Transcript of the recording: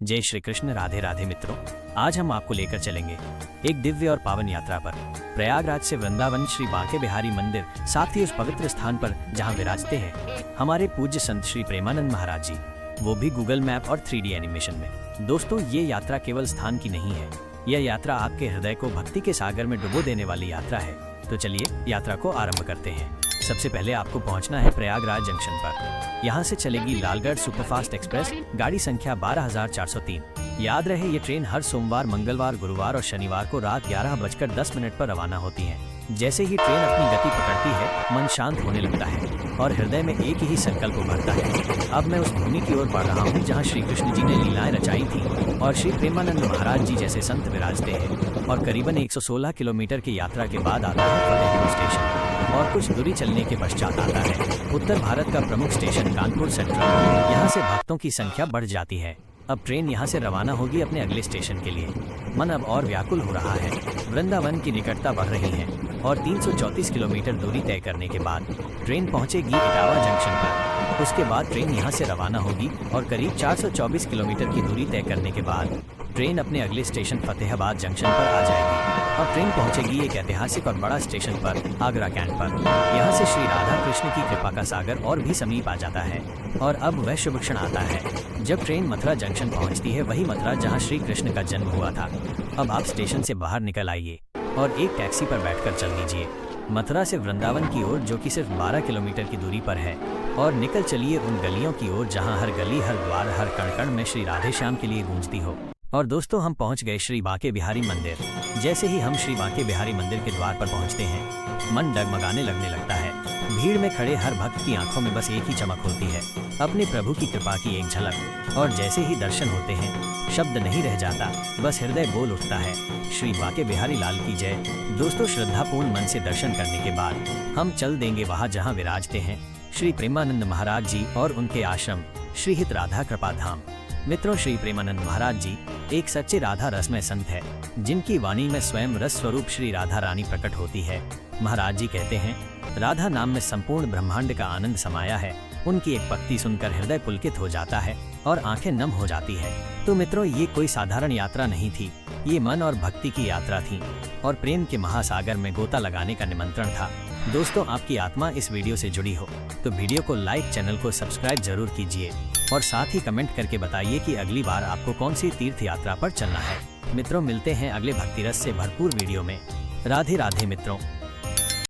जय श्री कृष्ण। राधे राधे मित्रों, आज हम आपको लेकर चलेंगे एक दिव्य और पावन यात्रा पर। प्रयागराज से वृंदावन श्री बांके बिहारी मंदिर, साथ ही उस पवित्र स्थान पर जहां विराजते हैं हमारे पूज्य संत श्री प्रेमानंद महाराज जी, वो भी गूगल मैप और 3D एनिमेशन में। दोस्तों, ये यात्रा केवल स्थान की नहीं है, यह यात्रा आपके हृदय को भक्ति के सागर में डुबो देने वाली यात्रा है। तो चलिए यात्रा को आरंभ करते हैं। सबसे पहले आपको पहुंचना है प्रयागराज जंक्शन पर। यहां से चलेगी लालगढ़ सुपरफास्ट एक्सप्रेस, गाड़ी संख्या 12403। याद रहे, ये ट्रेन हर सोमवार, मंगलवार, गुरुवार और शनिवार को रात 11:10 पर रवाना होती है। जैसे ही ट्रेन अपनी गति पकड़ती है, मन शांत होने लगता है और हृदय में एक ही संकल्प उभरता है। अब मैं उस भूमि की ओर बढ़ रहा हूँ जहाँ श्री कृष्ण जी ने लीलाएं रचाई थी और श्री प्रेमानंद महाराज जी जैसे संत विराजते हैं। और करीबन 116 किलोमीटर की यात्रा के बाद आता है फतेहपुर स्टेशन और कुछ दूरी चलने के पश्चात आता है उत्तर भारत का प्रमुख स्टेशन कानपुर सेंट्रल। यहाँ से भक्तों की संख्या बढ़ जाती है। अब ट्रेन यहाँ से रवाना होगी अपने अगले स्टेशन के लिए। मन अब और व्याकुल हो रहा है। वृंदावन की निकटता बढ़ रही है और 334 किलोमीटर दूरी तय करने के बाद ट्रेन पहुँचेगी इटावा जंक्शन पर। उसके बाद ट्रेन यहाँ से रवाना होगी और करीब 424 किलोमीटर की दूरी तय करने के बाद ट्रेन अपने अगले स्टेशन फतेहाबाद जंक्शन पर आ जाएगी। अब ट्रेन पहुंचेगी एक ऐतिहासिक और बड़ा स्टेशन पर, आगरा कैंट पर। यहाँ से श्री राधा कृष्ण की कृपा का सागर और भी समीप आ जाता है। और अब वह शुभ क्षण आता है जब ट्रेन मथुरा जंक्शन पहुंचती है, वही मथुरा जहां श्री कृष्ण का जन्म हुआ था। अब आप स्टेशन से बाहर निकल आइए और एक टैक्सी पर बैठकर चल दीजिए मथुरा से वृंदावन की ओर, जो कि सिर्फ 12 किलोमीटर की दूरी पर है। और निकल चलिए उन गलियों की ओर जहाँ हर गली, हर द्वार, हर कण कण में श्री राधे श्याम के लिए गूंजती हो। और दोस्तों, हम पहुंच गए श्री बांके बिहारी मंदिर। जैसे ही हम श्री बांके बिहारी मंदिर के द्वार पर पहुंचते हैं, मन डगमगाने लगने लगता है। भीड़ में खड़े हर भक्त की आंखों में बस एक ही चमक होती है, अपने प्रभु की कृपा की एक झलक। और जैसे ही दर्शन होते हैं, शब्द नहीं रह जाता, बस हृदय बोल उठता है, श्री बांके बिहारी लाल की जय। दोस्तों, श्रद्धापूर्ण मन से दर्शन करने के बाद हम चल देंगे वहाँ जहाँ विराजते हैं श्री प्रेमानंद महाराज जी और उनके आश्रम श्री हित राधा कृपा धाम। मित्रों, श्री प्रेमानंद महाराज जी एक सच्चे राधा रसमय संत है, जिनकी वाणी में स्वयं रस स्वरूप श्री राधा रानी प्रकट होती है। महाराज जी कहते हैं, राधा नाम में संपूर्ण ब्रह्मांड का आनंद समाया है। उनकी एक पंक्ति सुनकर हृदय पुलकित हो जाता है और आंखें नम हो जाती है। तो मित्रों, ये कोई साधारण यात्रा नहीं थी, ये मन और भक्ति की यात्रा थी और प्रेम के महासागर में गोता लगाने का निमंत्रण था। दोस्तों, आपकी आत्मा इस वीडियो से जुड़ी हो तो वीडियो को लाइक, चैनल को सब्सक्राइब जरूर कीजिए और साथ ही कमेंट करके बताइए कि अगली बार आपको कौन सी तीर्थ यात्रा पर चलना है। मित्रों, मिलते हैं अगले भक्ति रस से भरपूर वीडियो में। राधे राधे मित्रों।